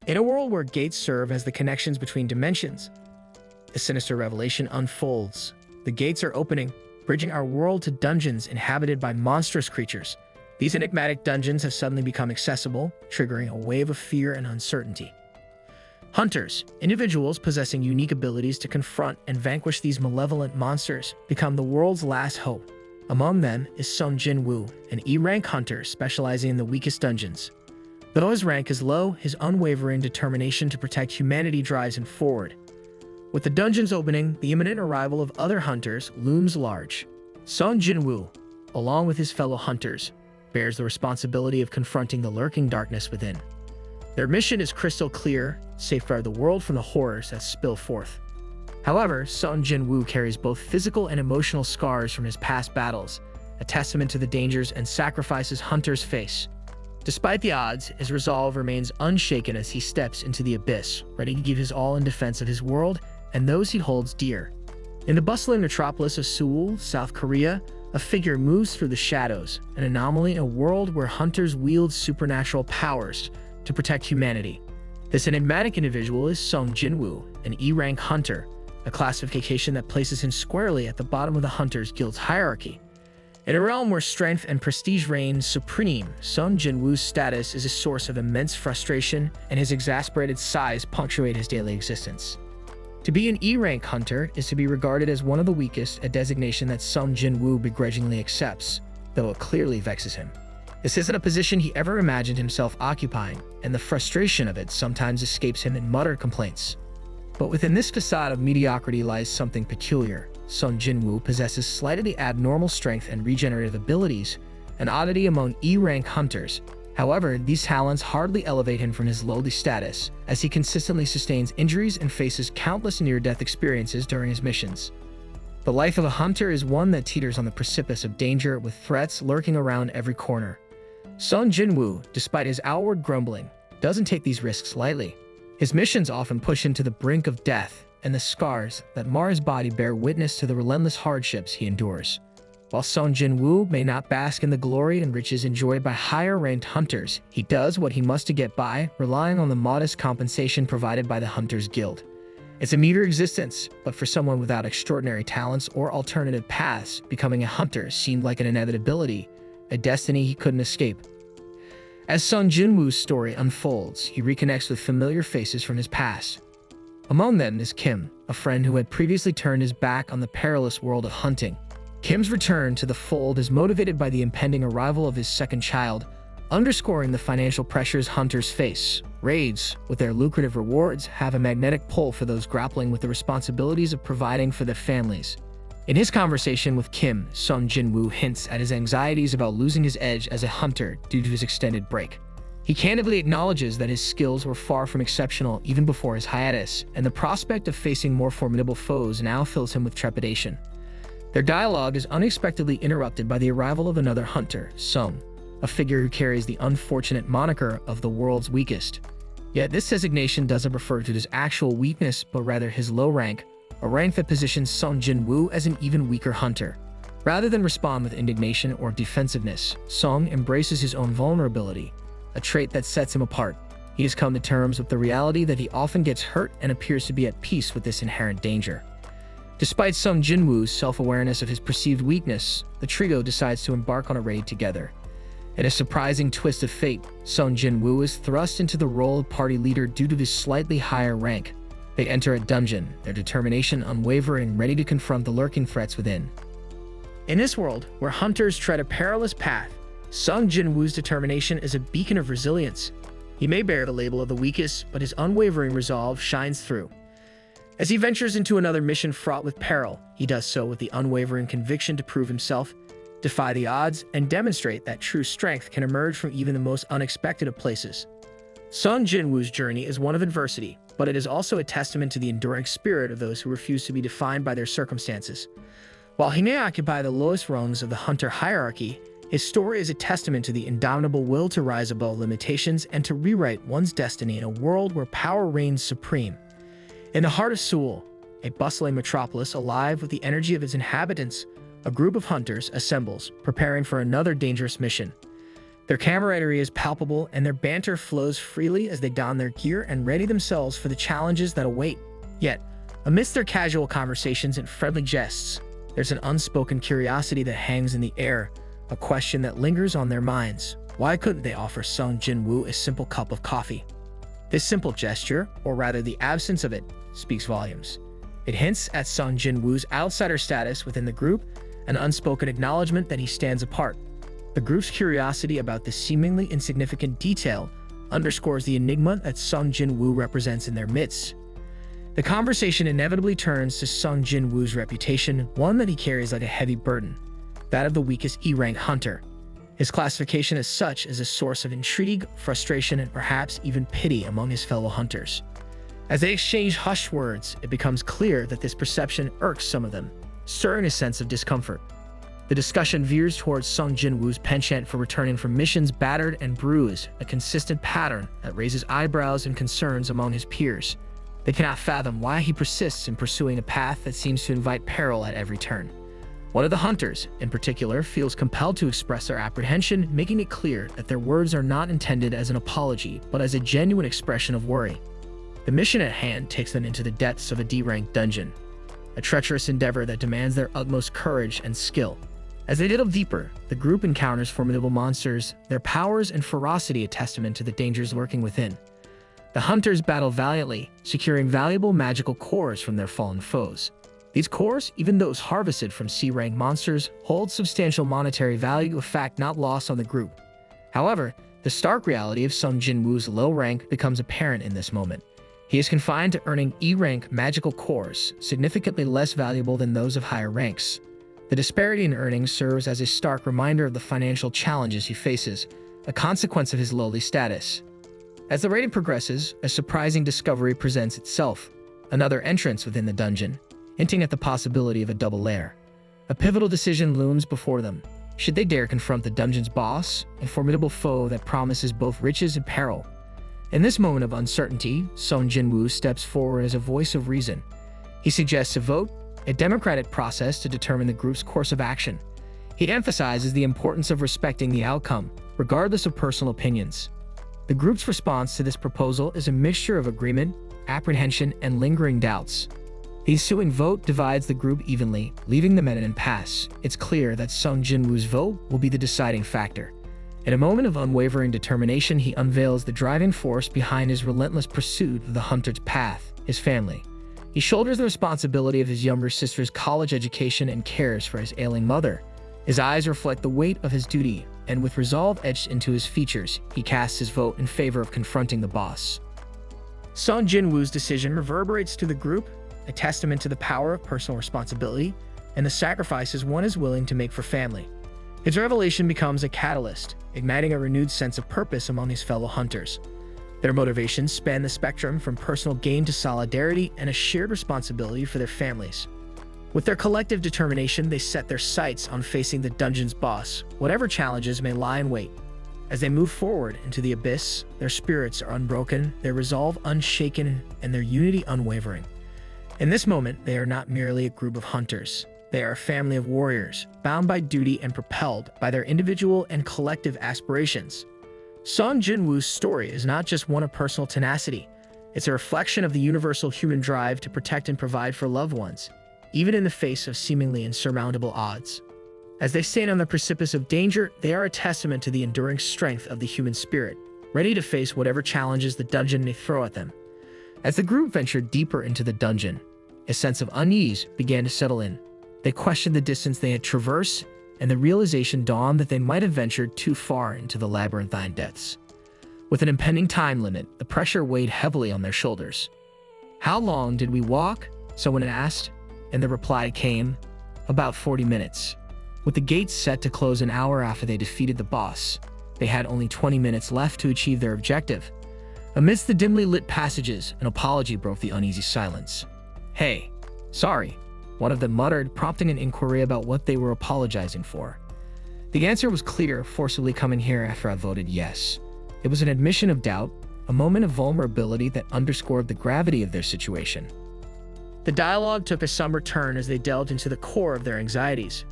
In a world where gates serve as the connections between dimensions, a sinister revelation unfolds. The gates are opening, bridging our world to dungeons inhabited by monstrous creatures. These enigmatic dungeons have suddenly become accessible, triggering a wave of fear and uncertainty. Hunters, individuals possessing unique abilities to confront and vanquish these malevolent monsters, become the world's last hope. Among them is Jin-woo, an E-rank hunter specializing in the weakest dungeons. Though his rank is low, his unwavering determination to protect humanity drives him forward. With the dungeons opening, the imminent arrival of other hunters looms large. Jin-woo, along with his fellow hunters, bears the responsibility of confronting the lurking darkness within. Their mission is crystal clear: safeguard the world from the horrors that spill forth. However, Jin-woo carries both physical and emotional scars from his past battles, a testament to the dangers and sacrifices hunters face. Despite the odds, his resolve remains unshaken as he steps into the abyss, ready to give his all in defense of his world and those he holds dear. In the bustling metropolis of Seoul, South Korea, a figure moves through the shadows, an anomaly in a world where hunters wield supernatural powers to protect humanity. This enigmatic individual is Jin-woo, an E-rank hunter, a classification that places him squarely at the bottom of the Hunters Guild's hierarchy. In a realm where strength and prestige reign supreme, Jin-woo's status is a source of immense frustration, and his exasperated sighs punctuate his daily existence. To be an E-rank hunter is to be regarded as one of the weakest, a designation that Jin-woo begrudgingly accepts, though it clearly vexes him. This isn't a position he ever imagined himself occupying, and the frustration of it sometimes escapes him in muttered complaints. But within this facade of mediocrity lies something peculiar. Jin-woo possesses slightly abnormal strength and regenerative abilities, an oddity among E-rank hunters. However, these talents hardly elevate him from his lowly status, as he consistently sustains injuries and faces countless near-death experiences during his missions. The life of a hunter is one that teeters on the precipice of danger, with threats lurking around every corner. Jin-woo, despite his outward grumbling, doesn't take these risks lightly. His missions often push him to the brink of death, and the scars that mar his body bear witness to the relentless hardships he endures. While Jin-woo may not bask in the glory and riches enjoyed by higher-ranked hunters, he does what he must to get by, relying on the modest compensation provided by the Hunters Guild. It's a meager existence, but for someone without extraordinary talents or alternative paths, becoming a hunter seemed like an inevitability, a destiny he couldn't escape. As Jin-woo's story unfolds, he reconnects with familiar faces from his past. Among them is Kim, a friend who had previously turned his back on the perilous world of hunting. Kim's return to the fold is motivated by the impending arrival of his second child, underscoring the financial pressures hunters face. Raids, with their lucrative rewards, have a magnetic pull for those grappling with the responsibilities of providing for their families. In his conversation with Kim, Jin-woo hints at his anxieties about losing his edge as a hunter due to his extended break. He candidly acknowledges that his skills were far from exceptional even before his hiatus, and the prospect of facing more formidable foes now fills him with trepidation. Their dialogue is unexpectedly interrupted by the arrival of another hunter, Sung, a figure who carries the unfortunate moniker of the world's weakest. Yet this designation doesn't refer to his actual weakness, but rather his low rank, a rank that positions Jin-woo as an even weaker hunter. Rather than respond with indignation or defensiveness, Sung embraces his own vulnerability, a trait that sets him apart. He has come to terms with the reality that he often gets hurt and appears to be at peace with this inherent danger. Despite Jin-woo's self-awareness of his perceived weakness, the trio decides to embark on a raid together. In a surprising twist of fate, Jin-woo is thrust into the role of party leader due to his slightly higher rank. They enter a dungeon, their determination unwavering, ready to confront the lurking threats within. In this world, where hunters tread a perilous path, Jin-woo's determination is a beacon of resilience. He may bear the label of the weakest, but his unwavering resolve shines through. As he ventures into another mission fraught with peril, he does so with the unwavering conviction to prove himself, defy the odds, and demonstrate that true strength can emerge from even the most unexpected of places. Jin-woo's journey is one of adversity, but it is also a testament to the enduring spirit of those who refuse to be defined by their circumstances. While he may occupy the lowest rungs of the hunter hierarchy, his story is a testament to the indomitable will to rise above limitations and to rewrite one's destiny in a world where power reigns supreme. In the heart of Seoul, a bustling metropolis alive with the energy of its inhabitants, a group of hunters assembles, preparing for another dangerous mission. Their camaraderie is palpable, and their banter flows freely as they don their gear and ready themselves for the challenges that await. Yet, amidst their casual conversations and friendly jests, there's an unspoken curiosity that hangs in the air, a question that lingers on their minds. Why couldn't they offer Sung Jin-woo a simple cup of coffee? This simple gesture, or rather the absence of it, speaks volumes. It hints at Sung Jin-woo's outsider status within the group, an unspoken acknowledgement that he stands apart. The group's curiosity about this seemingly insignificant detail underscores the enigma that Sung Jin-woo represents in their midst. The conversation inevitably turns to Sung Jin-woo's reputation, one that he carries like a heavy burden, that of the weakest E-rank hunter. His classification as such is a source of intrigue, frustration, and perhaps even pity among his fellow hunters. As they exchange hushed words, it becomes clear that this perception irks some of them, stirring a sense of discomfort. The discussion veers towards Sung Jin-woo's penchant for returning from missions battered and bruised, a consistent pattern that raises eyebrows and concerns among his peers. They cannot fathom why he persists in pursuing a path that seems to invite peril at every turn. One of the hunters, in particular, feels compelled to express their apprehension, making it clear that their words are not intended as an apology, but as a genuine expression of worry. The mission at hand takes them into the depths of a D-rank dungeon, a treacherous endeavor that demands their utmost courage and skill. As they delve deeper, the group encounters formidable monsters, their powers and ferocity a testament to the dangers lurking within. The hunters battle valiantly, securing valuable magical cores from their fallen foes. These cores, even those harvested from C-rank monsters, hold substantial monetary value, a fact not lost on the group. However, the stark reality of Sung Jin-woo's low rank becomes apparent in this moment. He is confined to earning E-rank magical cores, significantly less valuable than those of higher ranks. The disparity in earnings serves as a stark reminder of the financial challenges he faces, a consequence of his lowly status. As the rating progresses, a surprising discovery presents itself: another entrance within the dungeon, hinting at the possibility of a double lair. A pivotal decision looms before them. Should they dare confront the dungeon's boss, a formidable foe that promises both riches and peril? In this moment of uncertainty, Sung Jin-woo steps forward as a voice of reason. He suggests a vote, a democratic process to determine the group's course of action. He emphasizes the importance of respecting the outcome, regardless of personal opinions. The group's response to this proposal is a mixture of agreement, apprehension, and lingering doubts. The ensuing vote divides the group evenly, leaving them at an impasse. It's clear that Sung Jin-woo's vote will be the deciding factor. In a moment of unwavering determination, he unveils the driving force behind his relentless pursuit of the hunter's path: his family. He shoulders the responsibility of his younger sister's college education and cares for his ailing mother. His eyes reflect the weight of his duty, and with resolve etched into his features, he casts his vote in favor of confronting the boss. Sung Jin-woo's decision reverberates to the group, a testament to the power of personal responsibility and the sacrifices one is willing to make for family. His revelation becomes a catalyst, igniting a renewed sense of purpose among his fellow hunters. Their motivations span the spectrum from personal gain to solidarity and a shared responsibility for their families. With their collective determination, they set their sights on facing the dungeon's boss, whatever challenges may lie in wait. As they move forward into the abyss, their spirits are unbroken, their resolve unshaken, and their unity unwavering. In this moment, they are not merely a group of hunters. They are a family of warriors, bound by duty and propelled by their individual and collective aspirations. Sung Jin-woo's story is not just one of personal tenacity. It's a reflection of the universal human drive to protect and provide for loved ones, even in the face of seemingly insurmountable odds. As they stand on the precipice of danger, they are a testament to the enduring strength of the human spirit, ready to face whatever challenges the dungeon may throw at them. As the group ventured deeper into the dungeon, a sense of unease began to settle in. They questioned the distance they had traversed, and the realization dawned that they might have ventured too far into the labyrinthine depths. With an impending time limit, the pressure weighed heavily on their shoulders. "How long did we walk?" someone asked, and the reply came, "About 40 minutes. With the gates set to close an hour after they defeated the boss, they had only 20 minutes left to achieve their objective." Amidst the dimly lit passages, an apology broke the uneasy silence. "Hey, sorry," one of them muttered, prompting an inquiry about what they were apologizing for. The answer was clear: forcibly coming here after I voted yes. It was an admission of doubt, a moment of vulnerability that underscored the gravity of their situation. The dialogue took a somber turn as they delved into the core of their anxieties.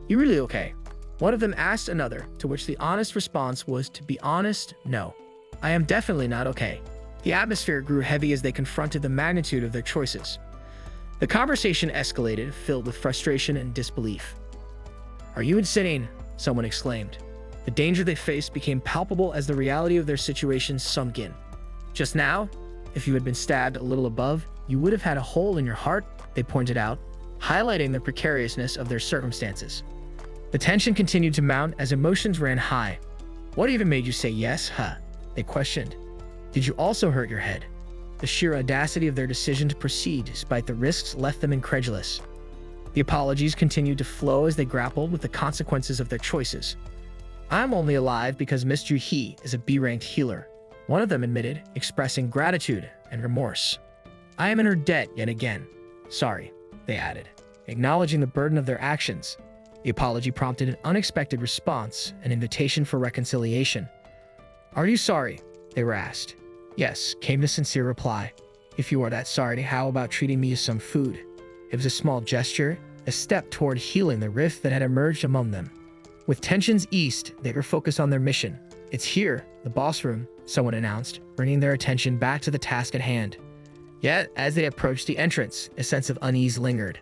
"You really okay?" One of them asked another, to which the honest response was, to be honest, no. I am definitely not okay. The atmosphere grew heavy as they confronted the magnitude of their choices. The conversation escalated, filled with frustration and disbelief. "Are you insane?" someone exclaimed. The danger they faced became palpable as the reality of their situation sunk in. "Just now, if you had been stabbed a little above, you would have had a hole in your heart," they pointed out, highlighting the precariousness of their circumstances. The tension continued to mount as emotions ran high. "What even made you say yes, huh?" they questioned. "Did you also hurt your head?" The sheer audacity of their decision to proceed despite the risks left them incredulous. The apologies continued to flow as they grappled with the consequences of their choices. "I'm only alive because Miss Ju-hee is a B-ranked healer," one of them admitted, expressing gratitude and remorse. "I am in her debt yet again. Sorry," they added, acknowledging the burden of their actions. The apology prompted an unexpected response, an invitation for reconciliation. "Are you sorry?" they were asked. "Yes," came the sincere reply. "If you are that sorry, how about treating me to some food?" It was a small gesture, a step toward healing the rift that had emerged among them. With tensions eased, they were focused on their mission. "It's here, the boss room," someone announced, bringing their attention back to the task at hand. Yet, as they approached the entrance, a sense of unease lingered.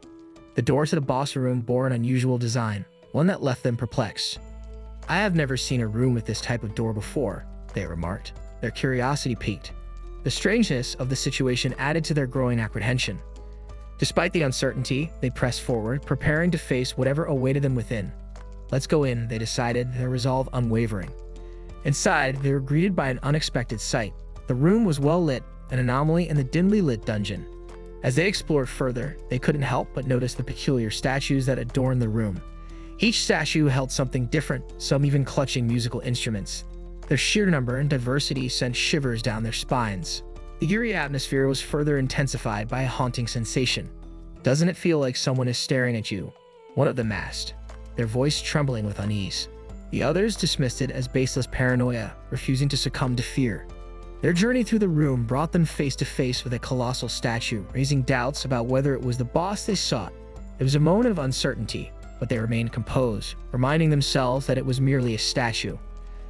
The door to the boss room bore an unusual design, one that left them perplexed. "I have never seen a room with this type of door before," they remarked. Their curiosity piqued. The strangeness of the situation added to their growing apprehension. Despite the uncertainty, they pressed forward, preparing to face whatever awaited them within. "Let's go in," they decided, their resolve unwavering. Inside, they were greeted by an unexpected sight. The room was well lit, an anomaly in the dimly lit dungeon. As they explored further, they couldn't help but notice the peculiar statues that adorned the room. Each statue held something different, some even clutching musical instruments. Their sheer number and diversity sent shivers down their spines. The eerie atmosphere was further intensified by a haunting sensation. "Doesn't it feel like someone is staring at you?" one of them asked, their voice trembling with unease. The others dismissed it as baseless paranoia, refusing to succumb to fear. Their journey through the room brought them face to face with a colossal statue, raising doubts about whether it was the boss they sought. It was a moment of uncertainty, but they remained composed, reminding themselves that it was merely a statue.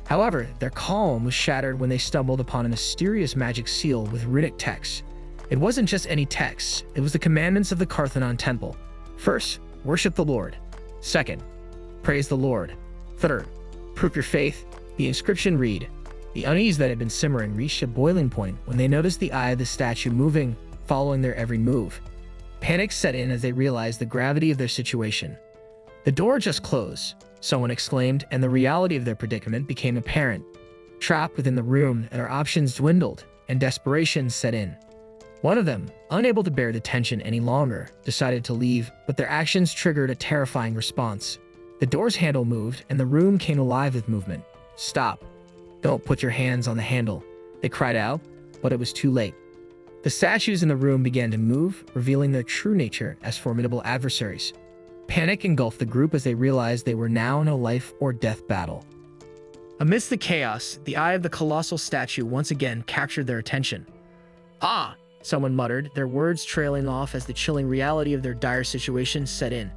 However, their calm was shattered when they stumbled upon a mysterious magic seal with runic text. It wasn't just any text, it was the commandments of the Karthanon Temple. First, worship the Lord. Second, praise the Lord. Third, prove your faith. The inscription read. The unease that had been simmering reached a boiling point when they noticed the eye of the statue moving, following their every move. Panic set in as they realized the gravity of their situation. "The door just closed," someone exclaimed, and the reality of their predicament became apparent. Trapped within the room, their options dwindled, and desperation set in. One of them, unable to bear the tension any longer, decided to leave, but their actions triggered a terrifying response. The door's handle moved, and the room came alive with movement. "Stop. Don't put your hands on the handle," they cried out, but it was too late. The statues in the room began to move, revealing their true nature as formidable adversaries. Panic engulfed the group as they realized they were now in a life or death battle. Amidst the chaos, the eye of the colossal statue once again captured their attention. "Ah!" someone muttered, their words trailing off as the chilling reality of their dire situation set in.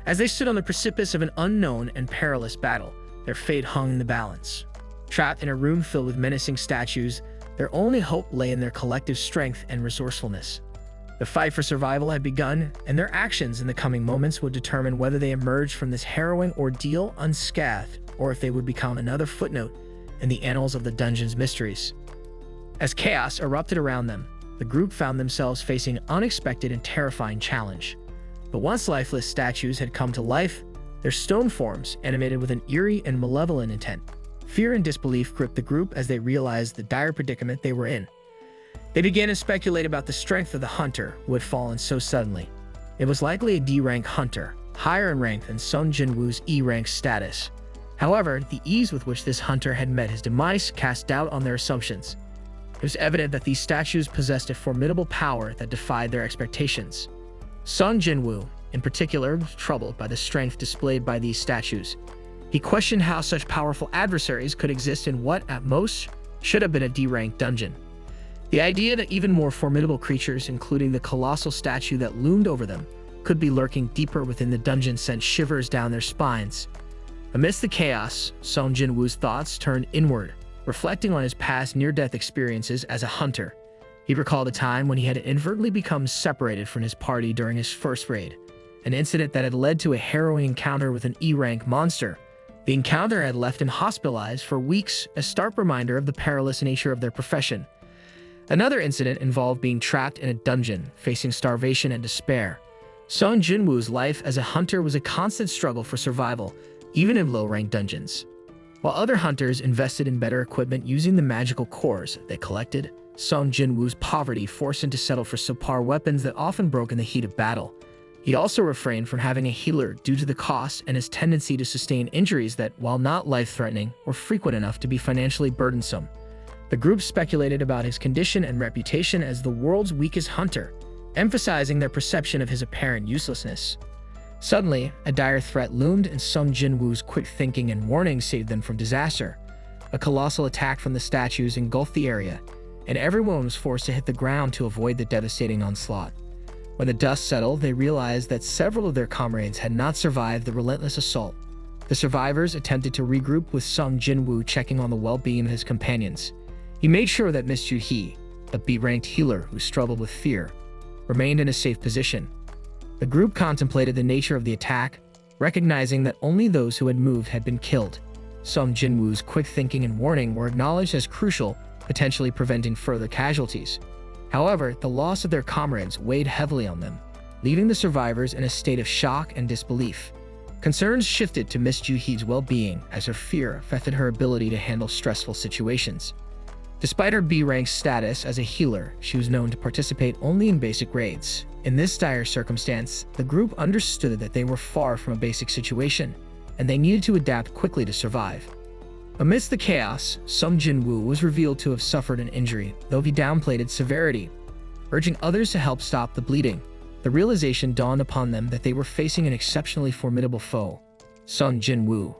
As they stood on the precipice of an unknown and perilous battle, their fate hung in the balance. Trapped in a room filled with menacing statues, their only hope lay in their collective strength and resourcefulness. The fight for survival had begun, and their actions in the coming moments would determine whether they emerged from this harrowing ordeal unscathed, or if they would become another footnote in the annals of the dungeon's mysteries. As chaos erupted around them, the group found themselves facing an unexpected and terrifying challenge. The once lifeless statues had come to life, their stone forms animated with an eerie and malevolent intent. Fear and disbelief gripped the group as they realized the dire predicament they were in. They began to speculate about the strength of the hunter who had fallen so suddenly. It was likely a D-rank hunter, higher in rank than Sun Jin-woo's E-rank status. However, the ease with which this hunter had met his demise cast doubt on their assumptions. It was evident that these statues possessed a formidable power that defied their expectations. Sun Jin-woo, in particular, was troubled by the strength displayed by these statues. He questioned how such powerful adversaries could exist in what, at most, should have been a D-rank dungeon. The idea that even more formidable creatures, including the colossal statue that loomed over them, could be lurking deeper within the dungeon sent shivers down their spines. Amidst the chaos, Song Jin-woo's thoughts turned inward, reflecting on his past near-death experiences as a hunter. He recalled a time when he had inadvertently become separated from his party during his first raid, an incident that had led to a harrowing encounter with an E-rank monster. The encounter had left him hospitalized for weeks, a stark reminder of the perilous nature of their profession. Another incident involved being trapped in a dungeon, facing starvation and despair. Song Jin-woo's life as a hunter was a constant struggle for survival, even in low-ranked dungeons. While other hunters invested in better equipment using the magical cores they collected, Song Jin-woo's poverty forced him to settle for subpar weapons that often broke in the heat of battle. He also refrained from having a healer due to the cost and his tendency to sustain injuries that, while not life-threatening, were frequent enough to be financially burdensome. The group speculated about his condition and reputation as the world's weakest hunter, emphasizing their perception of his apparent uselessness. Suddenly, a dire threat loomed, and Song Jin-woo's quick thinking and warning saved them from disaster. A colossal attack from the statues engulfed the area, and everyone was forced to hit the ground to avoid the devastating onslaught. When the dust settled, they realized that several of their comrades had not survived the relentless assault. The survivors attempted to regroup, with Song Jin-woo checking on the well-being of his companions. He made sure that Miss Ju-hee, a B-ranked healer who struggled with fear, remained in a safe position. The group contemplated the nature of the attack, recognizing that only those who had moved had been killed. Song Jin-woo's quick thinking and warning were acknowledged as crucial, potentially preventing further casualties. However, the loss of their comrades weighed heavily on them, leaving the survivors in a state of shock and disbelief. Concerns shifted to Miss Ju-hee's well-being as her fear affected her ability to handle stressful situations. Despite her B-rank status as a healer, she was known to participate only in basic raids. In this dire circumstance, the group understood that they were far from a basic situation, and they needed to adapt quickly to survive. Amidst the chaos, Song Jin-woo was revealed to have suffered an injury, though he downplayed its severity. Urging others to help stop the bleeding, the realization dawned upon them that they were facing an exceptionally formidable foe. Song Jin-woo,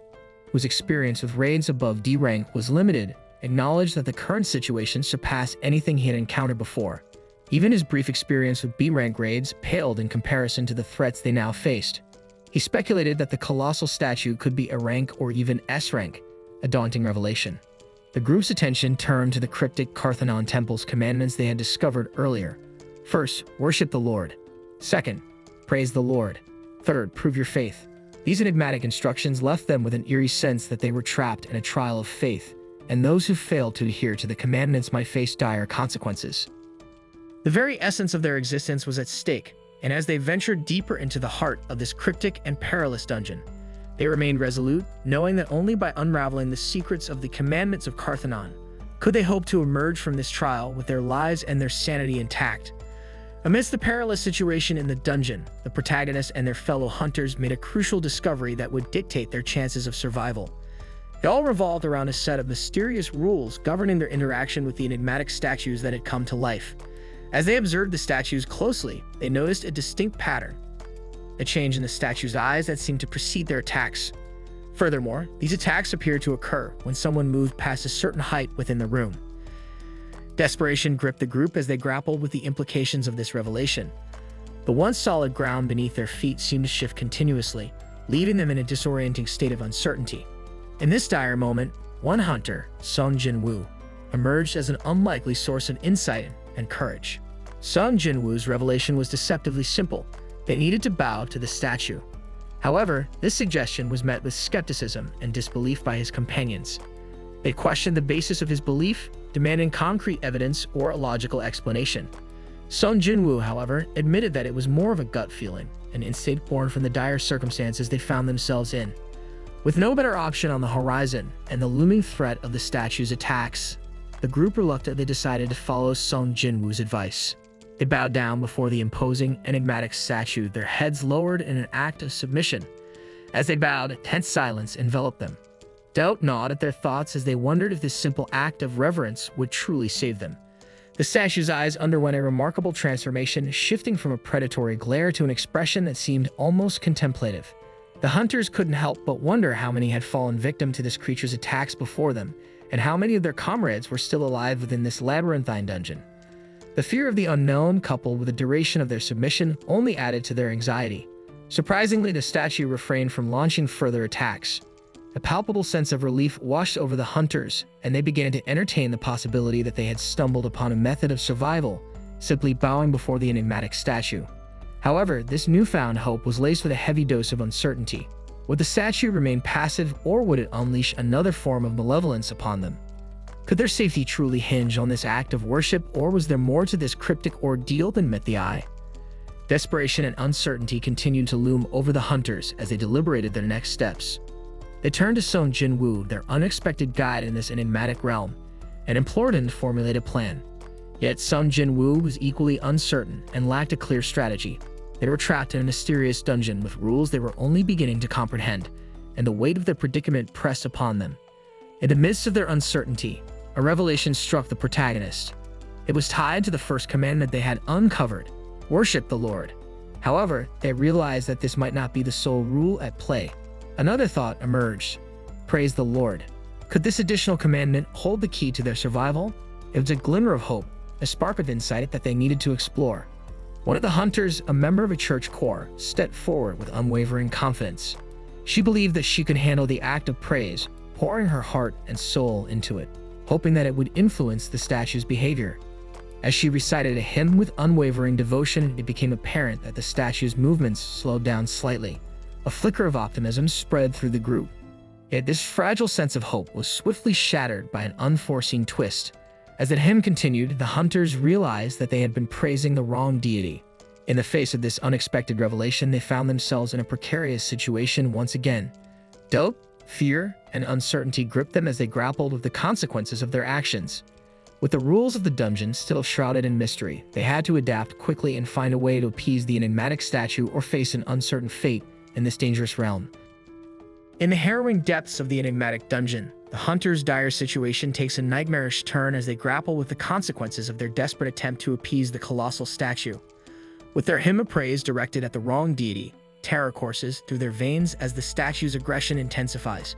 whose experience with raids above D rank was limited, acknowledged that the current situation surpassed anything he had encountered before. Even his brief experience with B-rank raids paled in comparison to the threats they now faced. He speculated that the colossal statue could be a rank or even S-rank, a daunting revelation. The group's attention turned to the cryptic Karthanon temple's commandments they had discovered earlier. First, worship the Lord. Second, praise the Lord. Third, prove your faith. These enigmatic instructions left them with an eerie sense that they were trapped in a trial of faith, and those who failed to adhere to the commandments might face dire consequences. The very essence of their existence was at stake, and as they ventured deeper into the heart of this cryptic and perilous dungeon, they remained resolute, knowing that only by unraveling the secrets of the commandments of Karthanon could they hope to emerge from this trial with their lives and their sanity intact. Amidst the perilous situation in the dungeon, the protagonists and their fellow hunters made a crucial discovery that would dictate their chances of survival. It all revolved around a set of mysterious rules governing their interaction with the enigmatic statues that had come to life. As they observed the statues closely, they noticed a distinct pattern, a change in the statues' eyes that seemed to precede their attacks. Furthermore, these attacks appeared to occur when someone moved past a certain height within the room. Desperation gripped the group as they grappled with the implications of this revelation. The once solid ground beneath their feet seemed to shift continuously, leaving them in a disorienting state of uncertainty. In this dire moment, one hunter, Song Jin-woo, emerged as an unlikely source of insight and courage. Song Jin-woo's revelation was deceptively simple. They needed to bow to the statue. However, this suggestion was met with skepticism and disbelief by his companions. They questioned the basis of his belief, demanding concrete evidence or a logical explanation. Song Jin-woo, however, admitted that it was more of a gut feeling, an instinct born from the dire circumstances they found themselves in. With no better option on the horizon and the looming threat of the statue's attacks, the group reluctantly decided to follow Song Jin-woo's advice. They bowed down before the imposing, enigmatic statue, their heads lowered in an act of submission. As they bowed, tense silence enveloped them. Doubt gnawed at their thoughts as they wondered if this simple act of reverence would truly save them. The statue's eyes underwent a remarkable transformation, shifting from a predatory glare to an expression that seemed almost contemplative. The hunters couldn't help but wonder how many had fallen victim to this creature's attacks before them, and how many of their comrades were still alive within this labyrinthine dungeon. The fear of the unknown, coupled with the duration of their submission, only added to their anxiety. Surprisingly, the statue refrained from launching further attacks. A palpable sense of relief washed over the hunters, and they began to entertain the possibility that they had stumbled upon a method of survival, simply bowing before the enigmatic statue. However, this newfound hope was laced with a heavy dose of uncertainty. Would the statue remain passive, or would it unleash another form of malevolence upon them? Could their safety truly hinge on this act of worship, or was there more to this cryptic ordeal than met the eye? Desperation and uncertainty continued to loom over the hunters as they deliberated their next steps. They turned to Son Jin-woo, their unexpected guide in this enigmatic realm, and implored him to formulate a plan. Yet Son Jin-woo was equally uncertain and lacked a clear strategy. They were trapped in a mysterious dungeon with rules they were only beginning to comprehend, and the weight of their predicament pressed upon them. In the midst of their uncertainty, a revelation struck the protagonist. It was tied to the first commandment they had uncovered: worship the Lord. However, they realized that this might not be the sole rule at play. Another thought emerged: praise the Lord. Could this additional commandment hold the key to their survival? It was a glimmer of hope, a spark of insight that they needed to explore. One of the hunters, a member of a church corps, stepped forward with unwavering confidence. She believed that she could handle the act of praise, pouring her heart and soul into it, hoping that it would influence the statue's behavior. As she recited a hymn with unwavering devotion, it became apparent that the statue's movements slowed down slightly. A flicker of optimism spread through the group. Yet this fragile sense of hope was swiftly shattered by an unforeseen twist. As the hymn continued, the hunters realized that they had been praising the wrong deity. In the face of this unexpected revelation, they found themselves in a precarious situation once again. Doubt, fear, and uncertainty gripped them as they grappled with the consequences of their actions. With the rules of the dungeon still shrouded in mystery, they had to adapt quickly and find a way to appease the enigmatic statue or face an uncertain fate in this dangerous realm. In the harrowing depths of the enigmatic dungeon, the hunters' dire situation takes a nightmarish turn as they grapple with the consequences of their desperate attempt to appease the colossal statue. With their hymn of praise directed at the wrong deity, terror courses through their veins as the statue's aggression intensifies.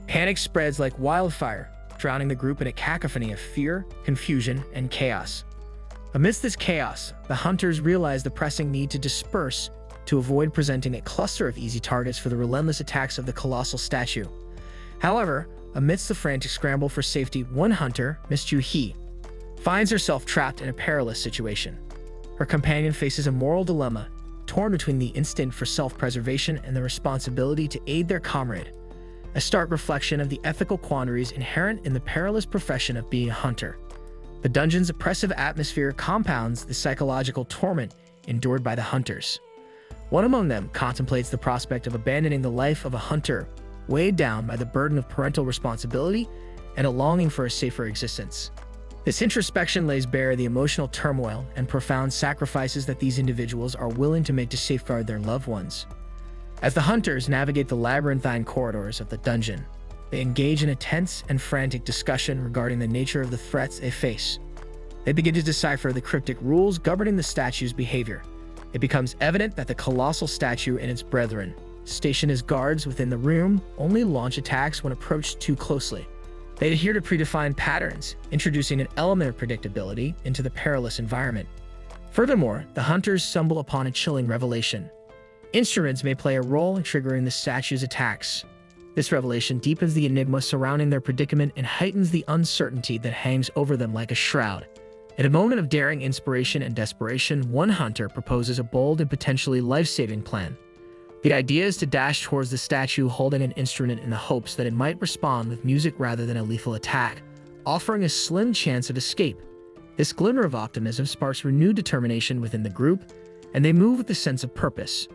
Panic spreads like wildfire, drowning the group in a cacophony of fear, confusion, and chaos. Amidst this chaos, the hunters realize the pressing need to disperse to avoid presenting a cluster of easy targets for the relentless attacks of the colossal statue. However, amidst the frantic scramble for safety, one hunter, Miss Ju-hee, finds herself trapped in a perilous situation. Her companion faces a moral dilemma, torn between the instinct for self-preservation and the responsibility to aid their comrade, a stark reflection of the ethical quandaries inherent in the perilous profession of being a hunter. The dungeon's oppressive atmosphere compounds the psychological torment endured by the hunters. One among them contemplates the prospect of abandoning the life of a hunter, weighed down by the burden of parental responsibility and a longing for a safer existence. This introspection lays bare the emotional turmoil and profound sacrifices that these individuals are willing to make to safeguard their loved ones. As the hunters navigate the labyrinthine corridors of the dungeon, they engage in a tense and frantic discussion regarding the nature of the threats they face. They begin to decipher the cryptic rules governing the statue's behavior. It becomes evident that the colossal statue and its brethren, stationed as guards within the room, only launch attacks when approached too closely. They adhere to predefined patterns, introducing an element of predictability into the perilous environment. Furthermore, the hunters stumble upon a chilling revelation. Instruments may play a role in triggering the statue's attacks. This revelation deepens the enigma surrounding their predicament and heightens the uncertainty that hangs over them like a shroud. In a moment of daring inspiration and desperation, one hunter proposes a bold and potentially life-saving plan. The idea is to dash towards the statue holding an instrument in the hopes that it might respond with music rather than a lethal attack, offering a slim chance of escape. This glimmer of optimism sparks renewed determination within the group, and they move with a sense of purpose.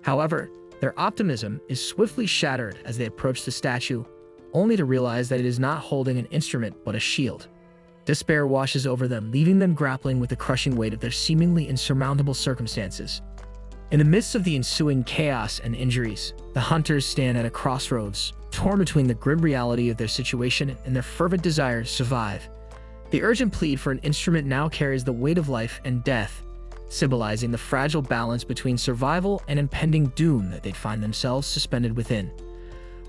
However, their optimism is swiftly shattered as they approach the statue, only to realize that it is not holding an instrument but a shield. Despair washes over them, leaving them grappling with the crushing weight of their seemingly insurmountable circumstances. In the midst of the ensuing chaos and injuries, the hunters stand at a crossroads, torn between the grim reality of their situation and their fervent desire to survive. The urgent plead for an instrument now carries the weight of life and death, symbolizing the fragile balance between survival and impending doom that they'd find themselves suspended within.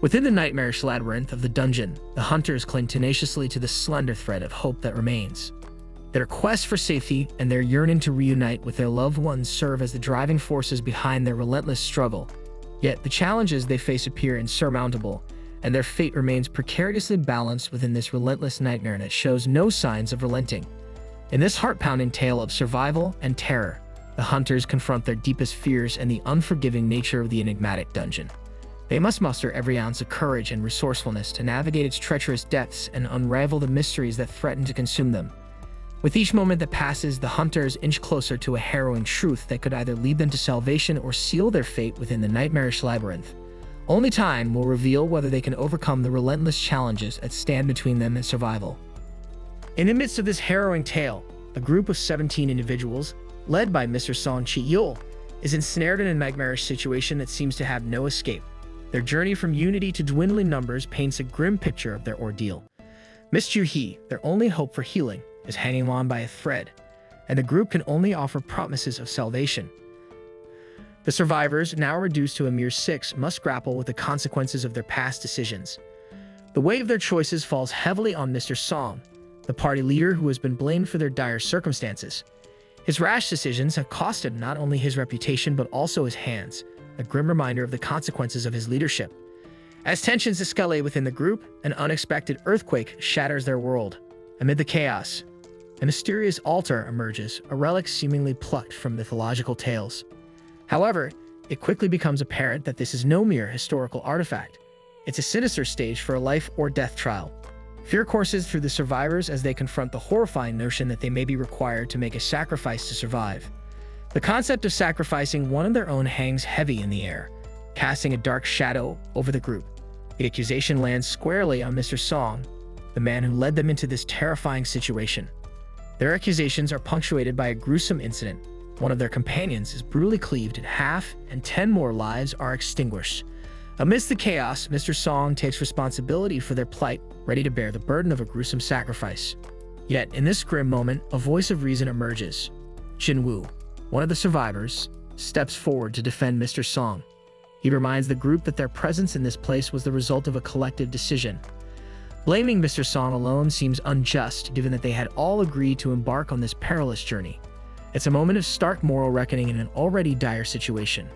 Within the nightmarish labyrinth of the dungeon, the hunters cling tenaciously to the slender thread of hope that remains. Their quest for safety and their yearning to reunite with their loved ones serve as the driving forces behind their relentless struggle. Yet the challenges they face appear insurmountable, and their fate remains precariously balanced within this relentless nightmare that shows no signs of relenting. In this heart-pounding tale of survival and terror, the hunters confront their deepest fears and the unforgiving nature of the enigmatic dungeon. They must muster every ounce of courage and resourcefulness to navigate its treacherous depths and unravel the mysteries that threaten to consume them. With each moment that passes, the hunters inch closer to a harrowing truth that could either lead them to salvation or seal their fate within the nightmarish labyrinth. Only time will reveal whether they can overcome the relentless challenges that stand between them and survival. In the midst of this harrowing tale, a group of 17 individuals, led by Mr. Song Chi-yul, is ensnared in a nightmarish situation that seems to have no escape. Their journey from unity to dwindling numbers paints a grim picture of their ordeal. Miss Ju-hee, their only hope for healing, is hanging on by a thread, and the group can only offer promises of salvation. The survivors, now reduced to a mere 6, must grapple with the consequences of their past decisions. The weight of their choices falls heavily on Mr. Song, the party leader who has been blamed for their dire circumstances. His rash decisions have cost him not only his reputation but also his hands, a grim reminder of the consequences of his leadership. As tensions escalate within the group, an unexpected earthquake shatters their world. Amid the chaos, a mysterious altar emerges, a relic seemingly plucked from mythological tales. However, it quickly becomes apparent that this is no mere historical artifact. It's a sinister stage for a life or death trial. Fear courses through the survivors as they confront the horrifying notion that they may be required to make a sacrifice to survive. The concept of sacrificing one of their own hangs heavy in the air, casting a dark shadow over the group. The accusation lands squarely on Mr. Song, the man who led them into this terrifying situation. Their accusations are punctuated by a gruesome incident. One of their companions is brutally cleaved in half, and 10 more lives are extinguished. Amidst the chaos, Mr. Song takes responsibility for their plight, ready to bear the burden of a gruesome sacrifice. Yet, in this grim moment, a voice of reason emerges. Jin-woo, one of the survivors, steps forward to defend Mr. Song. He reminds the group that their presence in this place was the result of a collective decision. Blaming Mr. Song alone seems unjust, given that they had all agreed to embark on this perilous journey. It's a moment of stark moral reckoning in an already dire situation.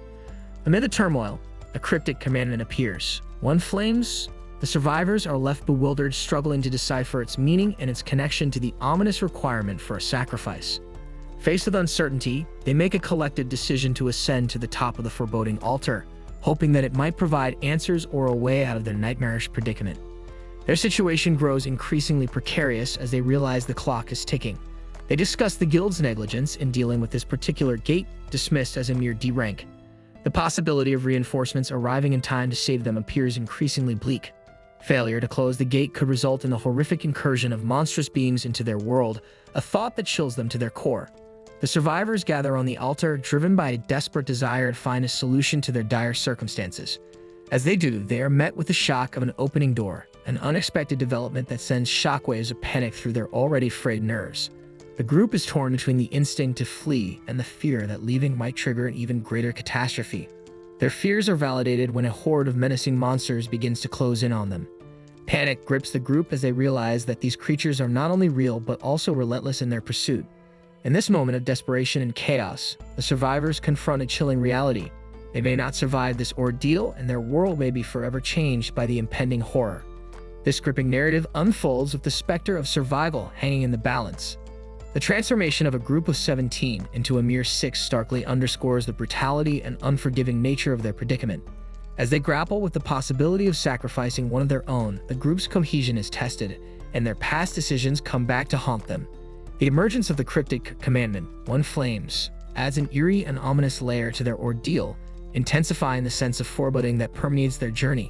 Amid the turmoil, a cryptic commandment appears. One flames. The survivors are left bewildered, struggling to decipher its meaning and its connection to the ominous requirement for a sacrifice. Faced with uncertainty, they make a collective decision to ascend to the top of the foreboding altar, hoping that it might provide answers or a way out of their nightmarish predicament. Their situation grows increasingly precarious as they realize the clock is ticking. They discuss the guild's negligence in dealing with this particular gate, dismissed as a mere D rank. The possibility of reinforcements arriving in time to save them appears increasingly bleak. Failure to close the gate could result in the horrific incursion of monstrous beings into their world, a thought that chills them to their core. The survivors gather on the altar, driven by a desperate desire to find a solution to their dire circumstances. As they do, they are met with the shock of an opening door, an unexpected development that sends shockwaves of panic through their already frayed nerves. The group is torn between the instinct to flee and the fear that leaving might trigger an even greater catastrophe. Their fears are validated when a horde of menacing monsters begins to close in on them. Panic grips the group as they realize that these creatures are not only real but also relentless in their pursuit. In this moment of desperation and chaos, the survivors confront a chilling reality. They may not survive this ordeal, and their world may be forever changed by the impending horror. This gripping narrative unfolds with the specter of survival hanging in the balance. The transformation of a group of 17 into a mere 6 starkly underscores the brutality and unforgiving nature of their predicament. As they grapple with the possibility of sacrificing one of their own, the group's cohesion is tested, and their past decisions come back to haunt them. The emergence of the cryptic commandment, "One Flames," adds an eerie and ominous layer to their ordeal, intensifying the sense of foreboding that permeates their journey.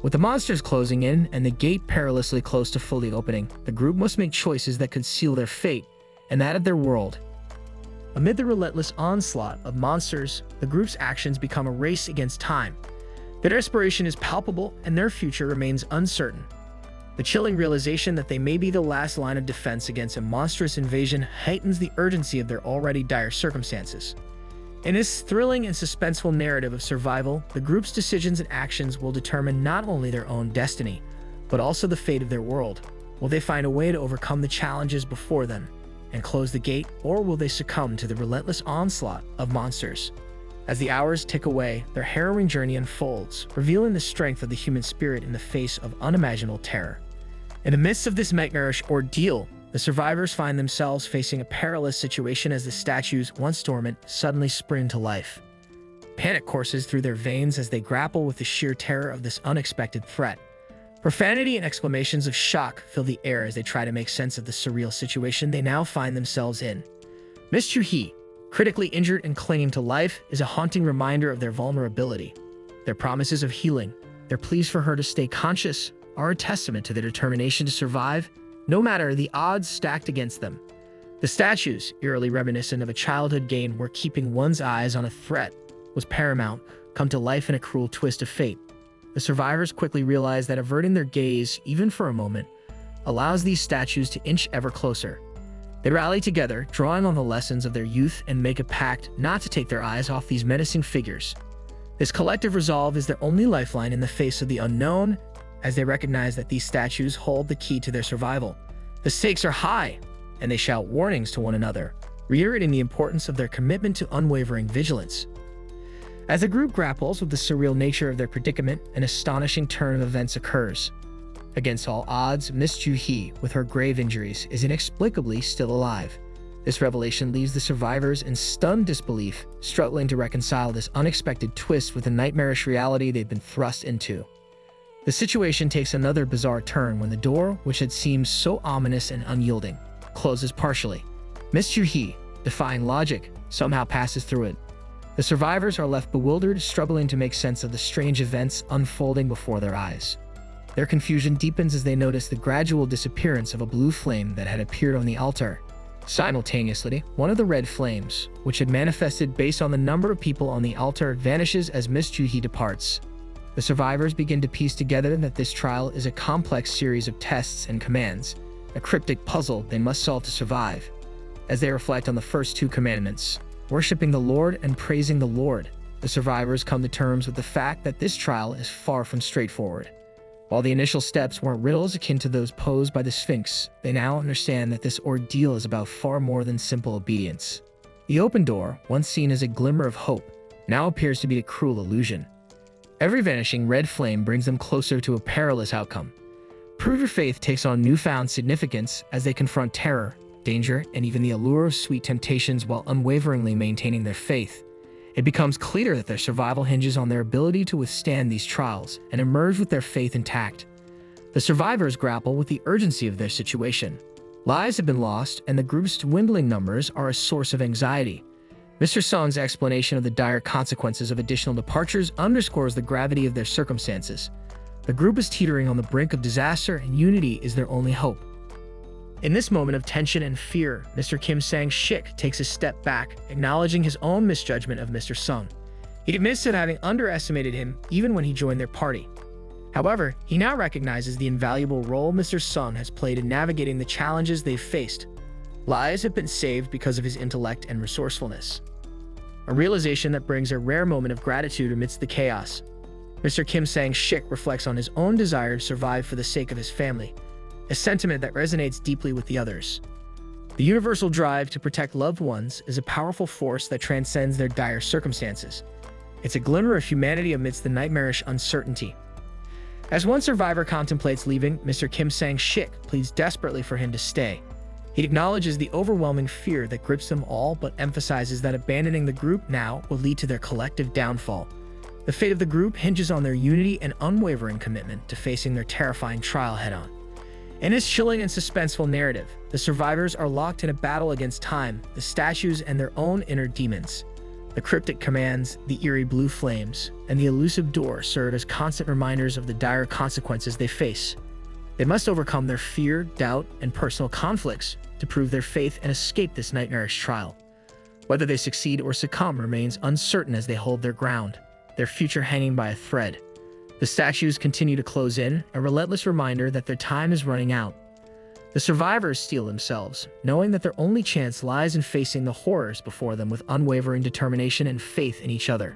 With the monsters closing in and the gate perilously close to fully opening, the group must make choices that could seal their fate and that of their world. Amid the relentless onslaught of monsters, the group's actions become a race against time. Their desperation is palpable and their future remains uncertain. The chilling realization that they may be the last line of defense against a monstrous invasion heightens the urgency of their already dire circumstances. In this thrilling and suspenseful narrative of survival, the group's decisions and actions will determine not only their own destiny, but also the fate of their world. Will they find a way to overcome the challenges before them and close the gate, or will they succumb to the relentless onslaught of monsters? As the hours tick away, their harrowing journey unfolds, revealing the strength of the human spirit in the face of unimaginable terror. In the midst of this nightmarish ordeal, the survivors find themselves facing a perilous situation as the statues, once dormant, suddenly spring to life. Panic courses through their veins as they grapple with the sheer terror of this unexpected threat. Profanity and exclamations of shock fill the air as they try to make sense of the surreal situation they now find themselves in. Miss Chu-hee, critically injured and clinging to life, is a haunting reminder of their vulnerability. Their promises of healing, their pleas for her to stay conscious, are a testament to their determination to survive, no matter the odds stacked against them. The statues, eerily reminiscent of a childhood game where keeping one's eyes on a threat was paramount, come to life in a cruel twist of fate. The survivors quickly realize that averting their gaze, even for a moment, allows these statues to inch ever closer. They rally together, drawing on the lessons of their youth, and make a pact not to take their eyes off these menacing figures. This collective resolve is their only lifeline in the face of the unknown, as they recognize that these statues hold the key to their survival. The stakes are high, and they shout warnings to one another, reiterating the importance of their commitment to unwavering vigilance. As the group grapples with the surreal nature of their predicament, an astonishing turn of events occurs. Against all odds, Miss Chu-hee, with her grave injuries, is inexplicably still alive. This revelation leaves the survivors in stunned disbelief, struggling to reconcile this unexpected twist with the nightmarish reality they've been thrust into. The situation takes another bizarre turn when the door, which had seemed so ominous and unyielding, closes partially. Miss Chu-hee, defying logic, somehow passes through it. The survivors are left bewildered, struggling to make sense of the strange events unfolding before their eyes. Their confusion deepens as they notice the gradual disappearance of a blue flame that had appeared on the altar. Simultaneously, one of the red flames, which had manifested based on the number of people on the altar, vanishes as Miss Chu-hee departs. The survivors begin to piece together that this trial is a complex series of tests and commands, a cryptic puzzle they must solve to survive. As they reflect on the first two commandments, worshiping the Lord and praising the Lord, the survivors come to terms with the fact that this trial is far from straightforward. While the initial steps weren't riddles akin to those posed by the Sphinx, they now understand that this ordeal is about far more than simple obedience. The open door, once seen as a glimmer of hope, now appears to be a cruel illusion. Every vanishing red flame brings them closer to a perilous outcome. Prove your faith takes on newfound significance as they confront terror, danger, and even the allure of sweet temptations while unwaveringly maintaining their faith. It becomes clear that their survival hinges on their ability to withstand these trials and emerge with their faith intact. The survivors grapple with the urgency of their situation. Lives have been lost, and the group's dwindling numbers are a source of anxiety. Mr. Sung's explanation of the dire consequences of additional departures underscores the gravity of their circumstances. The group is teetering on the brink of disaster, and unity is their only hope. In this moment of tension and fear, Mr. Kim Sang-shik takes a step back, acknowledging his own misjudgment of Mr. Sung. He admits to having underestimated him even when he joined their party. However, he now recognizes the invaluable role Mr. Sung has played in navigating the challenges they've faced. Lives have been saved because of his intellect and resourcefulness. A realization that brings a rare moment of gratitude amidst the chaos. Mr. Kim Sang-shik reflects on his own desire to survive for the sake of his family, a sentiment that resonates deeply with the others. The universal drive to protect loved ones is a powerful force that transcends their dire circumstances. It's a glimmer of humanity amidst the nightmarish uncertainty. As one survivor contemplates leaving, Mr. Kim Sang-shik pleads desperately for him to stay. He acknowledges the overwhelming fear that grips them all, but emphasizes that abandoning the group now will lead to their collective downfall. The fate of the group hinges on their unity and unwavering commitment to facing their terrifying trial head-on. In this chilling and suspenseful narrative, the survivors are locked in a battle against time, the statues, and their own inner demons. The cryptic commands, the eerie blue flames, and the elusive door serve as constant reminders of the dire consequences they face. They must overcome their fear, doubt, and personal conflicts to prove their faith and escape this nightmarish trial. Whether they succeed or succumb remains uncertain as they hold their ground, their future hanging by a thread. The statues continue to close in, a relentless reminder that their time is running out. The survivors steel themselves, knowing that their only chance lies in facing the horrors before them with unwavering determination and faith in each other.